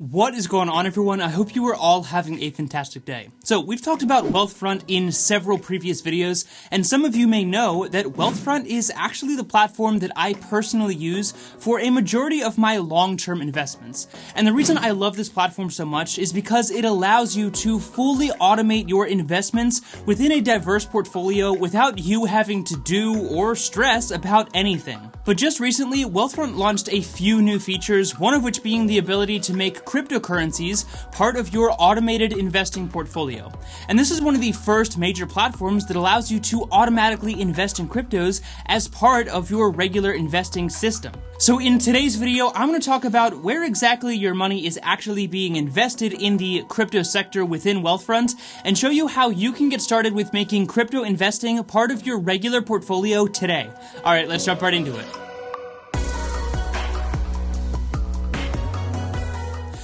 What is going on, everyone? I hope you are all having a fantastic day. So, we've talked about Wealthfront in several previous videos, and some of you may know that Wealthfront is actually the platform that I personally use for a majority of my long-term investments. And the reason I love this platform so much is because it allows you to fully automate your investments within a diverse portfolio without you having to do or stress about anything. But just recently, Wealthfront launched a few new features, one of which being the ability to make cryptocurrencies part of your automated investing portfolio. And this is one of the first major platforms that allows you to automatically invest in cryptos as part of your regular investing system. So in today's video, I'm going to talk about where exactly your money is actually being invested in the crypto sector within Wealthfront, and show you how you can get started with making crypto investing part of your regular portfolio today. Alright, let's jump right into it.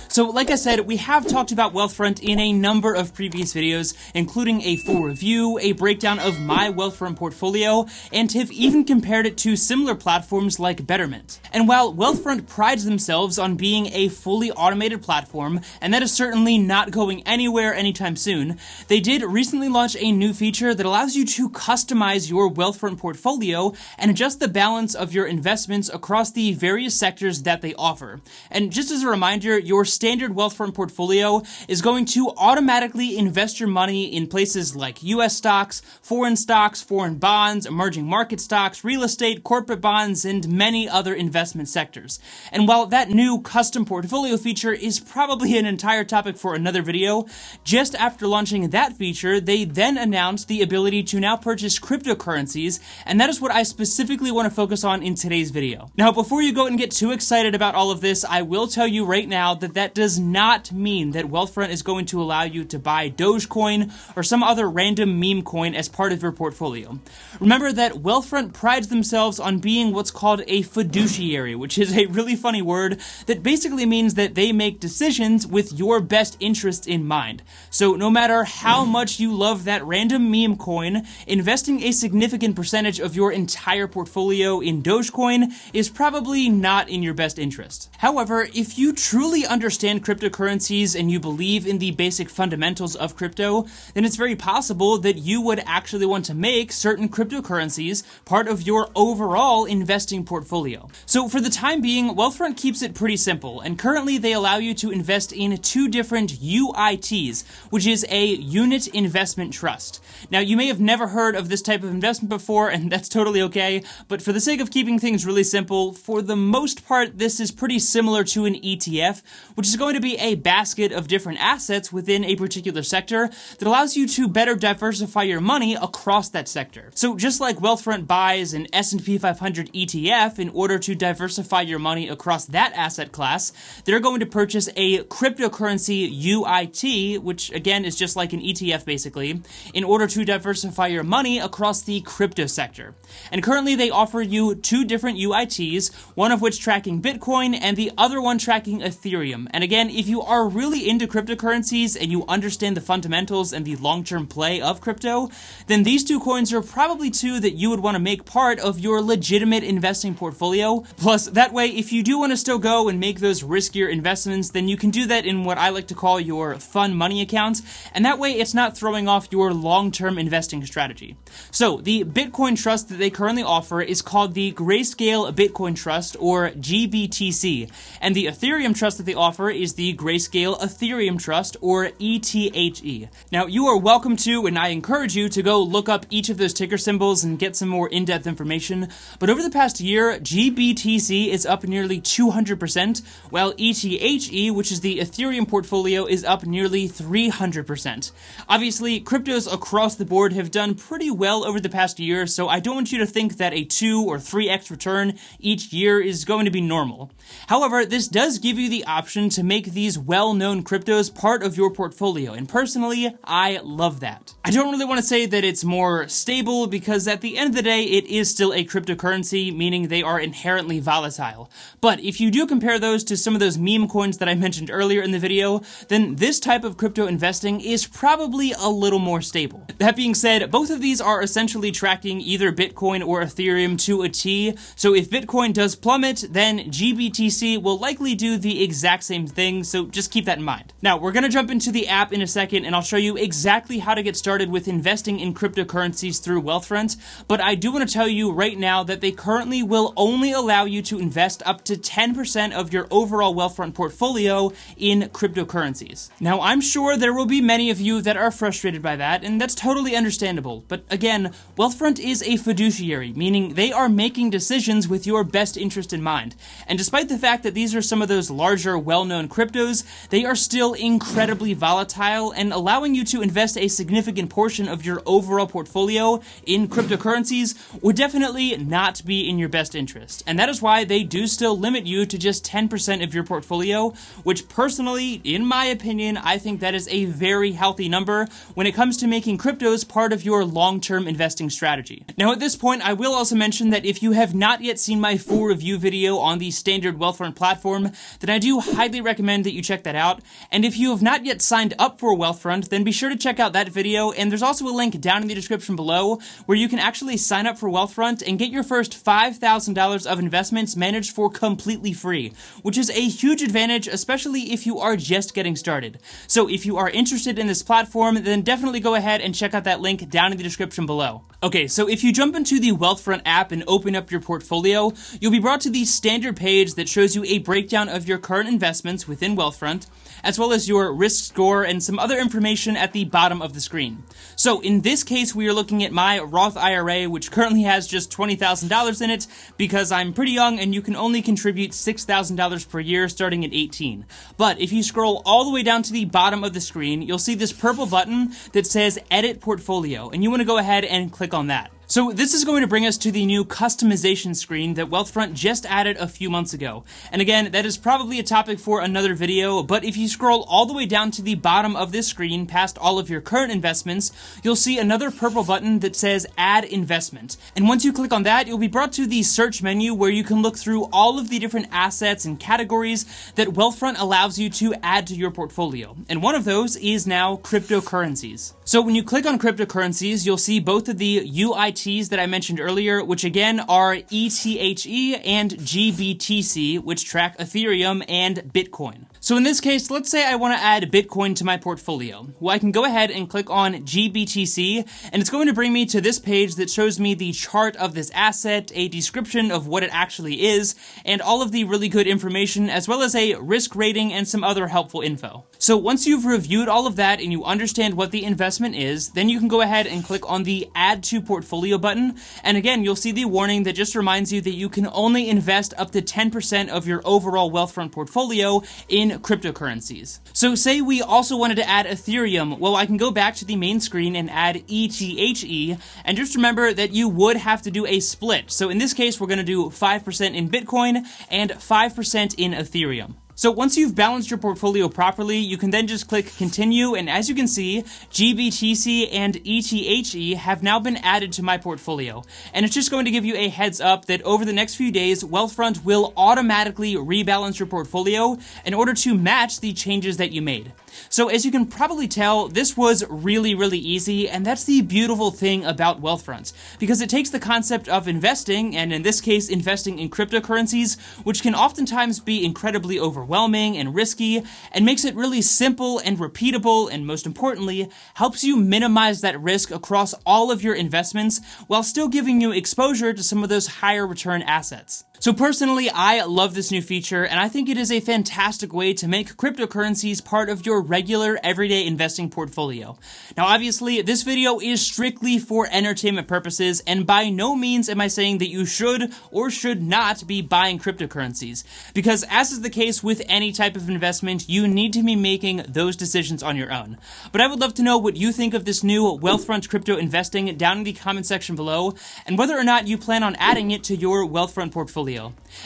So, like I said, we have talked about Wealthfront in a number of previous videos, including a full review, a breakdown of my Wealthfront portfolio, and have even compared it to similar platforms like Betterment. And while Wealthfront prides themselves on being a fully automated platform, and that is certainly not going anywhere anytime soon, they did recently launch a new feature that allows you to customize your Wealthfront portfolio and adjust the balance of your investments across the various sectors that they offer. And just as a reminder, your standard Wealthfront portfolio is going to automatically invest your money in places like US stocks, foreign bonds, emerging market stocks, real estate, corporate bonds, and many other investment sectors. And while that new custom portfolio feature is probably an entire topic for another video, just after launching that feature, they then announced the ability to now purchase cryptocurrencies, and that is what I specifically want to focus on in today's video. Now, before you go and get too excited about all of this, I will tell you right now that does not mean that Wealthfront is going to allow you to buy Dogecoin or some other random meme coin as part of your portfolio. Remember that Wealthfront prides themselves on being what's called a fiduciary, which is a really funny word that basically means that they make decisions with your best interests in mind. So no matter how much you love that random meme coin, investing a significant percentage of your entire portfolio in Dogecoin is probably not in your best interest. However, if you truly understand cryptocurrencies and you believe in the basic fundamentals of crypto, then it's very possible that you would actually want to make certain cryptocurrencies part of your overall investing portfolio. So for the time being, Wealthfront keeps it pretty simple, and currently they allow you to invest in two different UITs, which is a unit investment trust. Now, you may have never heard of this type of investment before, and that's totally okay, but for the sake of keeping things really simple, for the most part, this is pretty similar to an ETF, which is going to be a basket of different assets within a particular sector that allows you to better diversify your money across that sector. So just like Wealthfront buys an S&P 500 ETF in order to diversify your money across that asset class, they're going to purchase a cryptocurrency UIT, which again is just like an ETF basically, in order to diversify your money across the crypto sector. And currently they offer you two different UITs, one of which tracking Bitcoin and the other one tracking Ethereum. And again, if you are really into cryptocurrencies and you understand the fundamentals and the long-term play of crypto, then these two coins are probably two that you would want to make part of your legitimate investing portfolio. Plus, that way, if you do want to still go and make those riskier investments, then you can do that in what I like to call your fun money account, and that way it's not throwing off your long-term investing strategy. So, the Bitcoin trust that they currently offer is called the Grayscale Bitcoin Trust, or GBTC, and the Ethereum trust that they offer is the Grayscale Ethereum Trust, or ETHE. Now, you are welcome to, and I encourage you to go look up each of those ticker symbols and get some more in-depth information, but over the past year, GBTC is up nearly 200%, while ETHE, which is the Ethereum portfolio, is up nearly 300%. Obviously, cryptos across the board have done pretty well over the past year, so I don't want you to think that a 2 or 3x return each year is going to be normal. However, this does give you the option to make these well-known cryptos part of your portfolio, and personally, I love that. I don't really want to say that it's more stable because at the end of the day, it is still a cryptocurrency, meaning they are inherently volatile. But if you do compare those to some of those meme coins that I mentioned earlier in the video, then this type of crypto investing is probably a little more stable. That being said, both of these are essentially tracking either Bitcoin or Ethereum to a T, so if Bitcoin does plummet, then GBTC will likely do the exact same same thing, so just keep that in mind. Now, we're going to jump into the app in a second, and I'll show you exactly how to get started with investing in cryptocurrencies through Wealthfront, but I do want to tell you right now that they currently will only allow you to invest up to 10% of your overall Wealthfront portfolio in cryptocurrencies. Now, I'm sure there will be many of you that are frustrated by that, and that's totally understandable, but again, Wealthfront is a fiduciary, meaning they are making decisions with your best interest in mind. And despite the fact that these are some of those larger, well-known cryptos, they are still incredibly volatile, and allowing you to invest a significant portion of your overall portfolio in cryptocurrencies would definitely not be in your best interest. And that is why they do still limit you to just 10% of your portfolio, which personally, in my opinion, I think that is a very healthy number when it comes to making cryptos part of your long-term investing strategy. Now, at this point, I will also mention that if you have not yet seen my full review video on the standard Wealthfront platform, then I do highly recommend that you check that out. And if you have not yet signed up for Wealthfront, then be sure to check out that video, and there's also a link down in the description below where you can actually sign up for Wealthfront and get your first $5,000 of investments managed for completely free, which is a huge advantage, especially if you are just getting started. So if you are interested in this platform, then definitely go ahead and check out that link down in the description below. Okay, so if you jump into the Wealthfront app and open up your portfolio, you'll be brought to the standard page that shows you a breakdown of your current investments within Wealthfront, as well as your risk score and some other information at the bottom of the screen. So in this case, we are looking at my Roth IRA, which currently has just $20,000 in it because I'm pretty young and you can only contribute $6,000 per year starting at 18. But if you scroll all the way down to the bottom of the screen, you'll see this purple button that says Edit Portfolio, and you want to go ahead and click on that. So this is going to bring us to the new customization screen that Wealthfront just added a few months ago. And again, that is probably a topic for another video, but if you scroll all the way down to the bottom of this screen past all of your current investments, you'll see another purple button that says Add Investment. And once you click on that, you'll be brought to the search menu where you can look through all of the different assets and categories that Wealthfront allows you to add to your portfolio. And one of those is now cryptocurrencies. So when you click on cryptocurrencies, you'll see both of the UITs that I mentioned earlier, which again are ETHE and GBTC, which track Ethereum and Bitcoin. So in this case, let's say I want to add Bitcoin to my portfolio. Well, I can go ahead and click on GBTC, and it's going to bring me to this page that shows me the chart of this asset, a description of what it actually is, and all of the really good information, as well as a risk rating and some other helpful info. So once you've reviewed all of that and you understand what the investment is, then you can go ahead and click on the Add to Portfolio button, and again, you'll see the warning that just reminds you that you can only invest up to 10% of your overall Wealthfront portfolio in cryptocurrencies. So say we also wanted to add Ethereum, well, I can go back to the main screen and add ETHE, and just remember that you would have to do a split. So in this case, we're going to do 5% in Bitcoin and 5% in Ethereum. So once you've balanced your portfolio properly, you can then just click continue, and as you can see, GBTC and ETHE have now been added to my portfolio. And it's just going to give you a heads up that over the next few days, Wealthfront will automatically rebalance your portfolio in order to match the changes that you made. So as you can probably tell, this was really easy, and that's the beautiful thing about Wealthfront, because it takes the concept of investing, and in this case, investing in cryptocurrencies, which can oftentimes be incredibly overwhelming and risky, and makes it really simple and repeatable, and most importantly, helps you minimize that risk across all of your investments while still giving you exposure to some of those higher return assets. So personally, I love this new feature, and I think it is a fantastic way to make cryptocurrencies part of your regular everyday investing portfolio. Now obviously, this video is strictly for entertainment purposes, and by no means am I saying that you should or should not be buying cryptocurrencies, because as is the case with any type of investment, you need to be making those decisions on your own. But I would love to know what you think of this new Wealthfront crypto investing down in the comment section below, and whether or not you plan on adding it to your Wealthfront portfolio.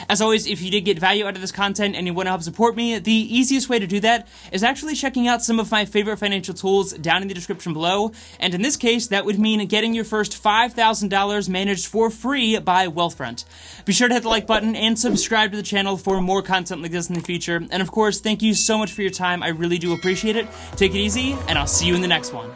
As always, if you did get value out of this content and you want to help support me, the easiest way to do that is actually checking out some of my favorite financial tools down in the description below, and in this case, that would mean getting your first $5,000 managed for free by Wealthfront. Be sure to hit the like button and subscribe to the channel for more content like this in the future, and of course, thank you so much for your time. I really do appreciate it. Take it easy, and I'll see you in the next one.